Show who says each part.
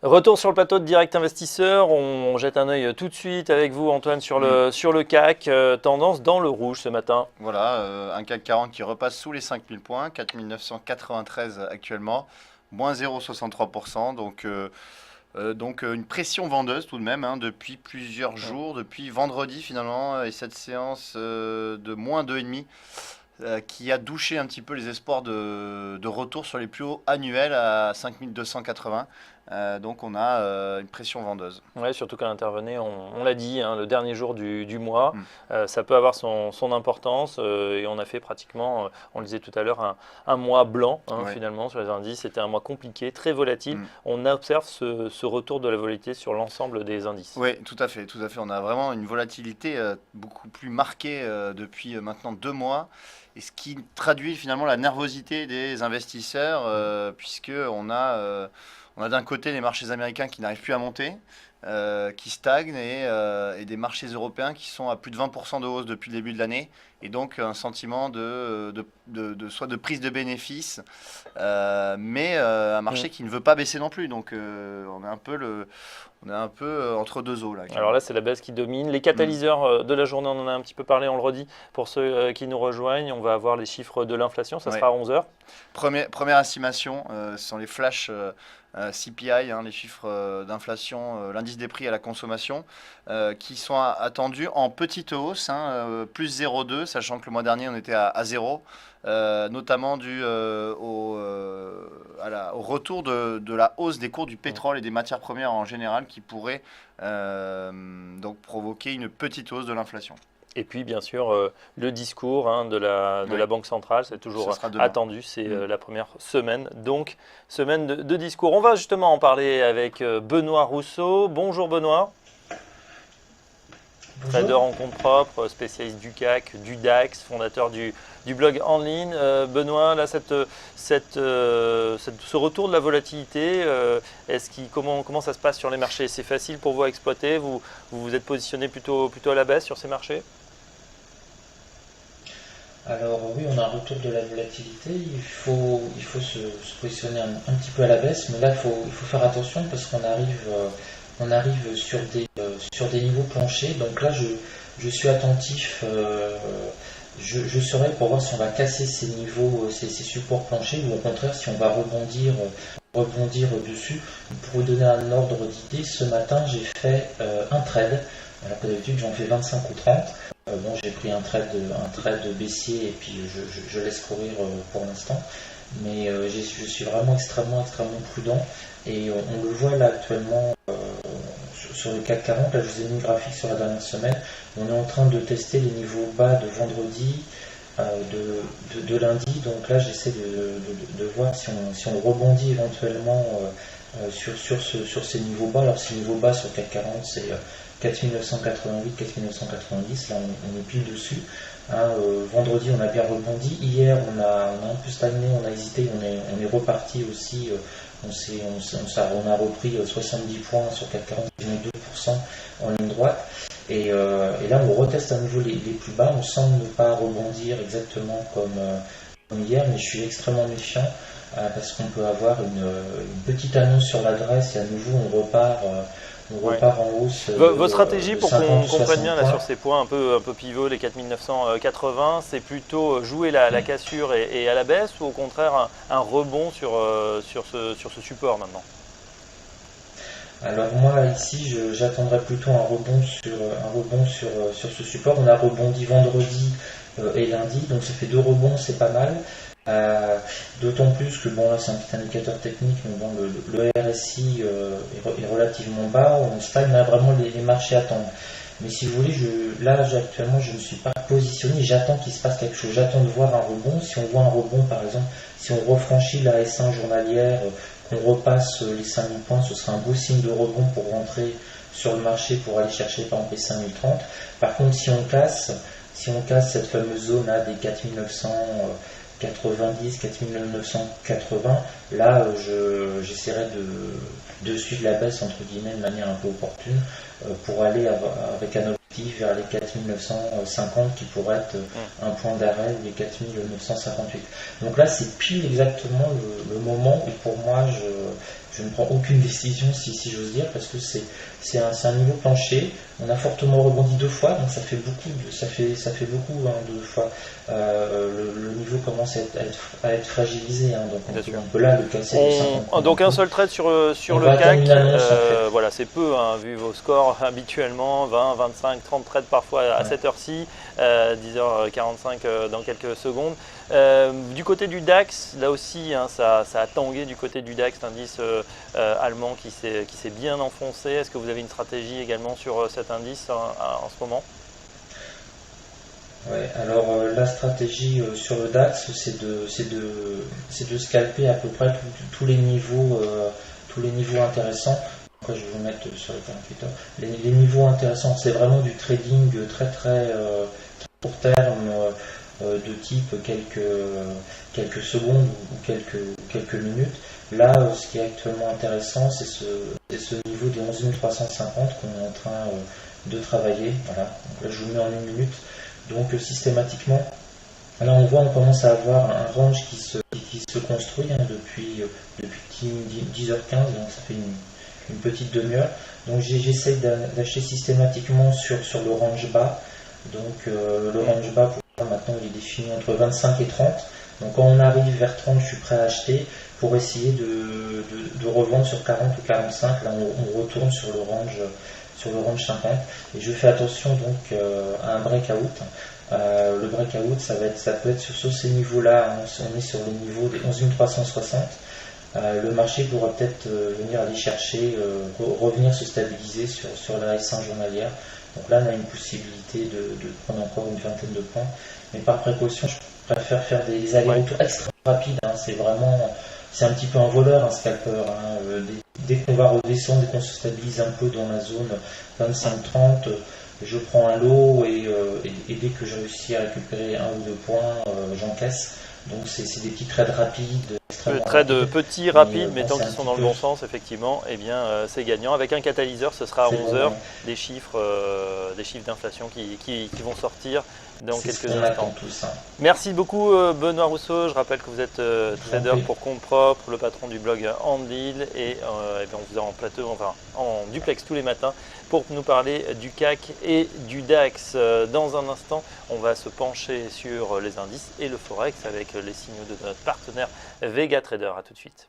Speaker 1: Retour sur le plateau de Direct Investisseur, on jette un œil tout de suite avec vous Antoine sur le CAC, tendance dans le rouge ce matin.
Speaker 2: Voilà, un CAC 40 qui repasse sous les 5000 points, 4993 actuellement, moins 0,63%. Donc une pression vendeuse tout de même depuis plusieurs jours, depuis vendredi finalement, et cette séance de moins 2,5 qui a douché un petit peu les espoirs de retour sur les plus hauts annuels à 5280. Donc on a une pression vendeuse.
Speaker 1: Ouais, surtout qu'elle intervenait, on l'a dit, le dernier jour du mois.
Speaker 2: Mm.
Speaker 1: Ça peut avoir son importance et on a fait pratiquement, on le disait tout à l'heure, un mois blanc
Speaker 2: Ouais.
Speaker 1: finalement sur les indices. C'était un mois compliqué, très volatile.
Speaker 2: Mm.
Speaker 1: On observe ce retour de la volatilité sur l'ensemble des indices.
Speaker 2: Oui, tout à fait, tout à fait. On a vraiment une volatilité beaucoup plus marquée depuis maintenant 2 mois, et ce qui traduit finalement la nervosité des investisseurs, puisque on a d'un côté les marchés américains qui n'arrivent plus à monter, qui stagnent, et des marchés européens qui sont à plus de 20% de hausse depuis le début de l'année, et donc un sentiment soit de prise de bénéfices, mais un marché qui ne veut pas baisser non plus. Donc on est un peu entre deux eaux là.
Speaker 1: Alors là, c'est la baisse qui domine. Les catalyseurs de la journée, on en a un petit peu parlé, on le redit, pour ceux qui nous rejoignent. On va avoir les chiffres de l'inflation, ça sera à 11h.
Speaker 2: Première estimation, ce sont les flash CPI, les chiffres d'inflation, l'indice des prix à la consommation, qui sont attendus en petite hausse, plus 0,2, sachant que le mois dernier on était à 0, notamment dû au retour de la hausse des cours du pétrole et des matières premières en général, qui pourrait donc provoquer une petite hausse de l'inflation.
Speaker 1: Et puis, bien sûr, le discours de la Banque centrale, c'est toujours attendu. C'est la première semaine, donc semaine de discours. On va justement en parler avec Benoît Rousseau. Bonjour Benoît.
Speaker 3: Bonjour.
Speaker 1: Trader en compte propre, spécialiste du CAC, du DAX, fondateur du blog en ligne. Benoît, là, ce retour de la volatilité, comment ça se passe sur les marchés? C'est facile pour vous à exploiter? Vous êtes positionné plutôt à la baisse sur ces marchés?
Speaker 3: Alors oui, on a un retour de la volatilité, il faut se positionner un petit peu à la baisse, mais là il faut faire attention parce qu'on arrive sur des niveaux planchers. Donc là je suis attentif, je serai pour voir si on va casser ces niveaux, ces supports planchers, ou au contraire si on va rebondir dessus. Pour vous donner un ordre d'idée, ce matin j'ai fait un trade, alors que d'habitude j'en fais 25 ou 30. J'ai pris un trade baissier et puis je laisse courir pour l'instant, mais je suis vraiment extrêmement prudent, et on le voit là actuellement sur le CAC 40. Là je vous ai mis une graphique sur la dernière semaine. On est en train de tester les niveaux bas de vendredi, de lundi. Donc là j'essaie de voir si on rebondit éventuellement sur ces niveaux bas. Alors ces niveaux bas sur le CAC 40 c'est 4988, 4990, là on est pile dessus. Vendredi on a bien rebondi, hier on a un peu stagné, on a hésité, on est reparti aussi, on a repris 70 points sur 440, 2% en ligne droite, et là on reteste à nouveau les plus bas. On semble ne pas rebondir exactement comme hier, mais je suis extrêmement méfiant parce qu'on peut avoir une petite annonce sur l'adresse et à nouveau on repart en hausse.
Speaker 1: Votre stratégie, pour qu'on comprenne bien là,
Speaker 3: points
Speaker 1: sur ces points un peu pivots, les 4980, c'est plutôt jouer la cassure et à la baisse, ou au contraire un rebond sur ce support maintenant?
Speaker 3: Alors moi ici j'attendrai plutôt un rebond sur ce support. On a rebondi vendredi et lundi, donc ça fait 2 rebonds, c'est pas mal. D'autant plus que là c'est un petit indicateur technique, mais bon, le RSI est relativement bas. On stagne, là vraiment les marchés attendent. Mais si vous voulez, actuellement je ne suis pas positionné, j'attends qu'il se passe quelque chose, j'attends de voir un rebond. Si on voit un rebond, par exemple, si on refranchit la S1 journalière, qu'on repasse les 5000 points, ce sera un beau signe de rebond pour rentrer sur le marché, pour aller chercher par exemple les 5030. Par contre, si on casse cette fameuse zone des 4990, 4980, là j'essaierai de suivre la baisse entre guillemets de manière un peu opportune, pour aller avec un objectif vers les 4950 qui pourrait être un point d'arrêt, les 4958. Donc là c'est pile exactement le moment où pour moi je ne prends aucune décision, si j'ose dire, parce que c'est un niveau plancher. On a fortement rebondi 2 fois, donc ça fait beaucoup, hein, 2 fois. Le niveau commence à être fragilisé, hein, donc on peut là le casser de 50.
Speaker 1: Donc un seul trade sur le CAC, voilà, c'est peu, hein, vu vos scores habituellement, 20, 25, 30 trades parfois à cette heure-ci, 10h45 dans quelques secondes. Du côté du DAX, là aussi, hein, ça a tangué du côté du DAX, l'indice allemand qui s'est bien enfoncé. Est-ce que vous avez une stratégie également sur cet indice en ce moment?
Speaker 3: Ouais, alors la stratégie sur le DAX, c'est de scalper à peu près tous les niveaux intéressants. Après, je vais vous mettre sur les 48 heures. Les niveaux intéressants, c'est vraiment du trading très court terme, de type quelques secondes ou quelques minutes. Là, ce qui est actuellement intéressant, c'est ce niveau des 11 350 qu'on est en train de travailler. Voilà. Donc là, je vous mets en 1 minute. Donc systématiquement, là on voit, on commence à avoir un range qui se construit, hein, depuis 10h15, donc ça fait une petite demi-heure. Donc j'essaie d'acheter systématiquement sur le range bas. Donc le range bas, pour moi, maintenant il est défini entre 25 et 30. Donc quand on arrive vers 30, je suis prêt à acheter pour essayer de revendre sur 40 ou 45. Là on retourne sur le range 50, et je fais attention donc à un breakout. Le breakout, ça peut être sur ces niveaux-là, hein. On est sur les niveaux des 11 360. Le marché pourra peut-être venir aller chercher, revenir se stabiliser sur la S1 journalière. Donc là, on a une possibilité de prendre encore une vingtaine de points. Mais par précaution, je préfère faire des allers-retours extra rapides, hein. C'est un petit peu un voleur, un scalper, hein. Dès qu'on va redescendre, dès qu'on se stabilise un peu dans la zone 25-30, je prends un lot et dès que je réussis à récupérer 1 ou 2 points, j'encaisse. Donc c'est des petits trades rapides.
Speaker 1: Trades petits, rapides, mais tant qu'ils sont dans le bon sens, effectivement, eh bien, c'est gagnant. Avec un catalyseur, ce sera à 11h, des chiffres d'inflation qui vont sortir dans quelques instants. Merci beaucoup Benoît Rousseau. Je rappelle que vous êtes trader pour compte propre, le patron du blog Handdeal, et on vous a en plateau, enfin en duplex tous les matins pour nous parler du CAC et du DAX. Dans un instant, on va se pencher sur les indices et le Forex avec les signaux de notre partenaire Vega Trader. À tout de suite.